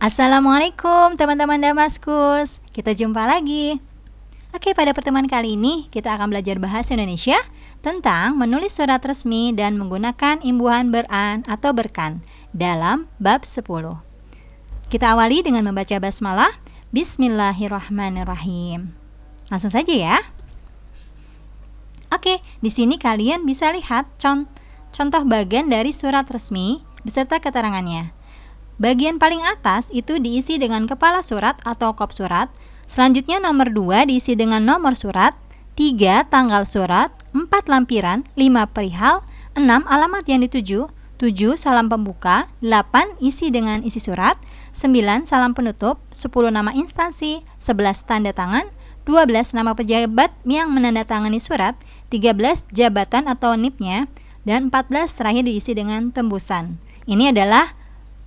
Assalamualaikum teman-teman Damaskus. Kita jumpa lagi. Oke, pada pertemuan kali ini kita akan belajar bahasa Indonesia tentang menulis surat resmi dan menggunakan imbuhan beran atau berkan dalam bab 10. Kita awali dengan membaca basmalah. Bismillahirrahmanirrahim. Langsung saja ya. Oke, di sini kalian bisa lihat contoh bagian dari surat resmi beserta keterangannya. Bagian paling atas itu diisi dengan kepala surat atau kop surat. Selanjutnya nomor 2 diisi dengan nomor surat, 3 tanggal surat, 4 lampiran, 5 perihal, 6 alamat yang dituju, 7 salam pembuka, 8 isi dengan isi surat, 9 salam penutup, 10 nama instansi, 11 tanda tangan, 12 nama pejabat yang menandatangani surat, 13 jabatan atau NIP-nya, dan 14 terakhir diisi dengan tembusan. Ini adalah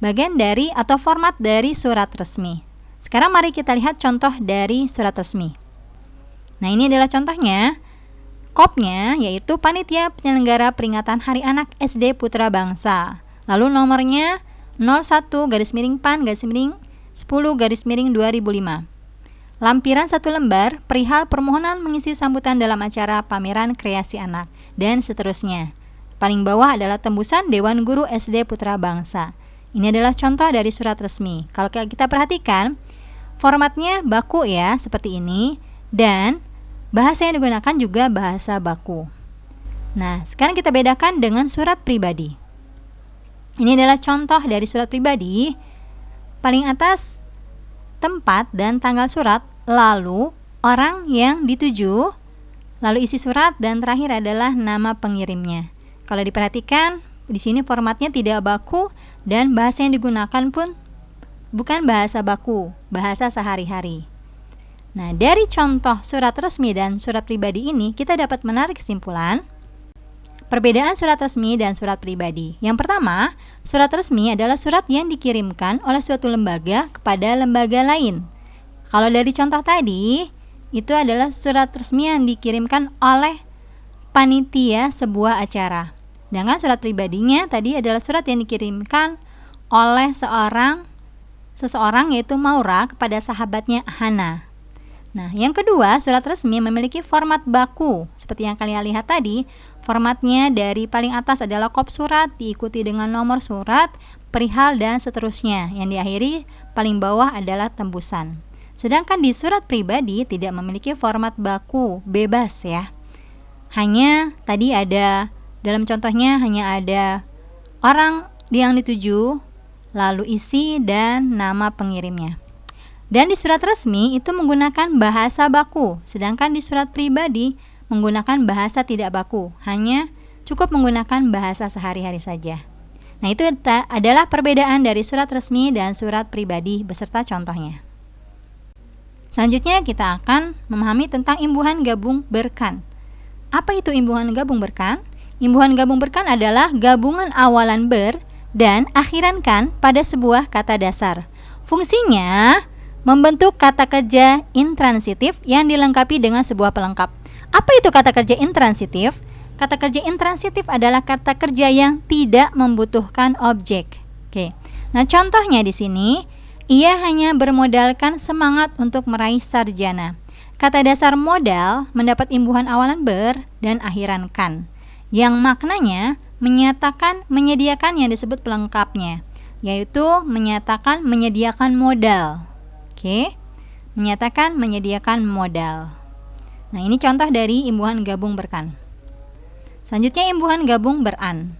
bagian dari atau format dari surat resmi. Sekarang mari kita lihat contoh dari surat resmi. Nah, ini adalah contohnya. Kopnya yaitu Panitia Penyelenggara Peringatan Hari Anak SD Putra Bangsa. Lalu nomornya 01-PAN-10-2005. Lampiran 1 lembar perihal permohonan mengisi sambutan dalam acara pameran kreasi anak, dan seterusnya. Paling bawah adalah tembusan Dewan Guru SD Putra Bangsa. Ini adalah contoh dari surat resmi. Kalau kita perhatikan, formatnya baku ya, seperti ini. Dan bahasa yang digunakan juga bahasa baku. Nah, sekarang kita bedakan dengan surat pribadi. Ini adalah contoh dari surat pribadi. Paling atas, tempat dan tanggal surat, lalu orang yang dituju, lalu isi surat, dan terakhir adalah nama pengirimnya. Kalau diperhatikan, di sini formatnya tidak baku dan bahasa yang digunakan pun bukan bahasa baku, bahasa sehari-hari. Nah, dari contoh surat resmi dan surat pribadi ini kita dapat menarik kesimpulan perbedaan surat resmi dan surat pribadi. Yang pertama, surat resmi adalah surat yang dikirimkan oleh suatu lembaga kepada lembaga lain. Kalau dari contoh tadi, itu adalah surat resmi yang dikirimkan oleh panitia sebuah acara. Sedangkan surat pribadinya tadi adalah surat yang dikirimkan oleh seseorang yaitu Maura kepada sahabatnya Hana. Nah, yang kedua, surat resmi memiliki format baku. Seperti yang kalian lihat tadi, formatnya dari paling atas adalah kop surat, diikuti dengan nomor surat, perihal, dan seterusnya. Yang diakhiri paling bawah adalah tembusan. Sedangkan di surat pribadi tidak memiliki format baku, bebas ya. Hanya tadi ada, dalam contohnya hanya ada orang yang dituju, lalu isi dan nama pengirimnya. Dan di surat resmi itu menggunakan bahasa baku, sedangkan di surat pribadi menggunakan bahasa tidak baku, hanya cukup menggunakan bahasa sehari-hari saja. Nah, itu adalah perbedaan dari surat resmi dan surat pribadi beserta contohnya. Selanjutnya kita akan memahami tentang imbuhan gabung berkan. Apa itu imbuhan gabung berkan? Imbuhan gabung berkan adalah gabungan awalan ber dan akhiran kan pada sebuah kata dasar. Fungsinya membentuk kata kerja intransitif yang dilengkapi dengan sebuah pelengkap. Apa itu kata kerja intransitif? Kata kerja intransitif adalah kata kerja yang tidak membutuhkan objek. Oke. Nah, contohnya di sini, ia hanya bermodalkan semangat untuk meraih sarjana. Kata dasar modal mendapat imbuhan awalan ber dan akhiran kan, yang maknanya menyediakan yang disebut pelengkapnya, yaitu menyatakan menyediakan modal. Oke, menyatakan menyediakan modal. Nah, ini contoh dari imbuhan gabung berkan. Selanjutnya imbuhan gabung beran.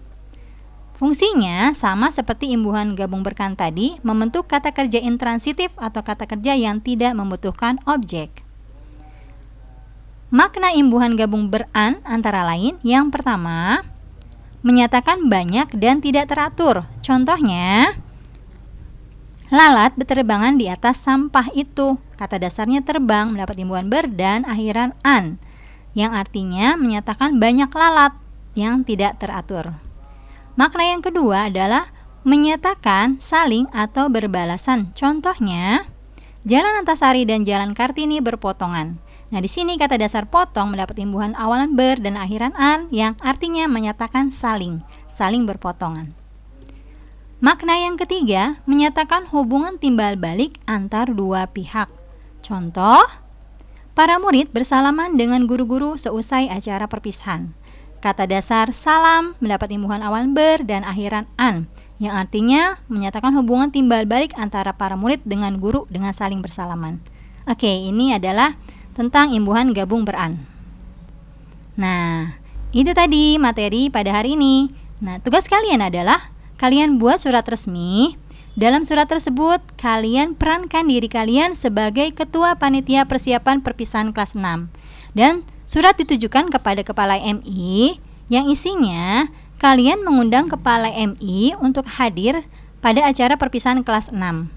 Fungsinya sama seperti imbuhan gabung berkan tadi, membentuk kata kerja intransitif atau kata kerja yang tidak membutuhkan objek. Makna imbuhan gabung beran antara lain, yang pertama, menyatakan banyak dan tidak teratur. Contohnya, lalat berterbangan di atas sampah itu. Kata dasarnya terbang mendapat imbuhan ber dan akhiran an, yang artinya menyatakan banyak lalat yang tidak teratur. Makna yang kedua adalah menyatakan saling atau berbalasan. Contohnya, Jalan Antasari dan Jalan Kartini berpotongan. Nah, di sini kata dasar potong mendapat imbuhan awalan ber dan akhiran an yang artinya menyatakan saling berpotongan. Makna yang ketiga menyatakan hubungan timbal balik antar dua pihak. Contoh, para murid bersalaman dengan guru-guru seusai acara perpisahan. Kata dasar salam mendapat imbuhan awal ber dan akhiran an, yang artinya menyatakan hubungan timbal balik antara para murid dengan guru dengan saling bersalaman. Oke, ini adalah tentang imbuhan gabung beran. Nah, itu tadi materi pada hari ini. Nah, tugas kalian adalah kalian buat surat resmi. Dalam surat tersebut, kalian perankan diri kalian sebagai ketua panitia persiapan perpisahan kelas 6. Dan surat ditujukan kepada kepala MI yang isinya kalian mengundang kepala MI untuk hadir pada acara perpisahan kelas 6.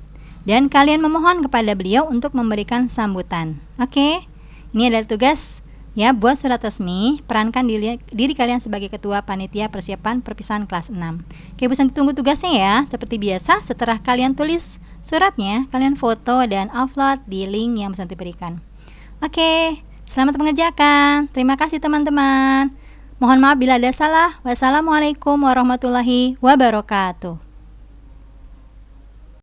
Dan kalian memohon kepada beliau untuk memberikan sambutan. Oke, ini adalah tugas ya, buat surat resmi, perankan diri kalian sebagai ketua panitia persiapan perpisahan kelas 6. Oke, bosan ditunggu tugasnya ya. Seperti biasa, setelah kalian tulis suratnya, kalian foto dan upload di link yang bosan diberikan. Oke, selamat mengerjakan. Terima kasih teman-teman. Mohon maaf bila ada salah. Wassalamualaikum warahmatullahi wabarakatuh.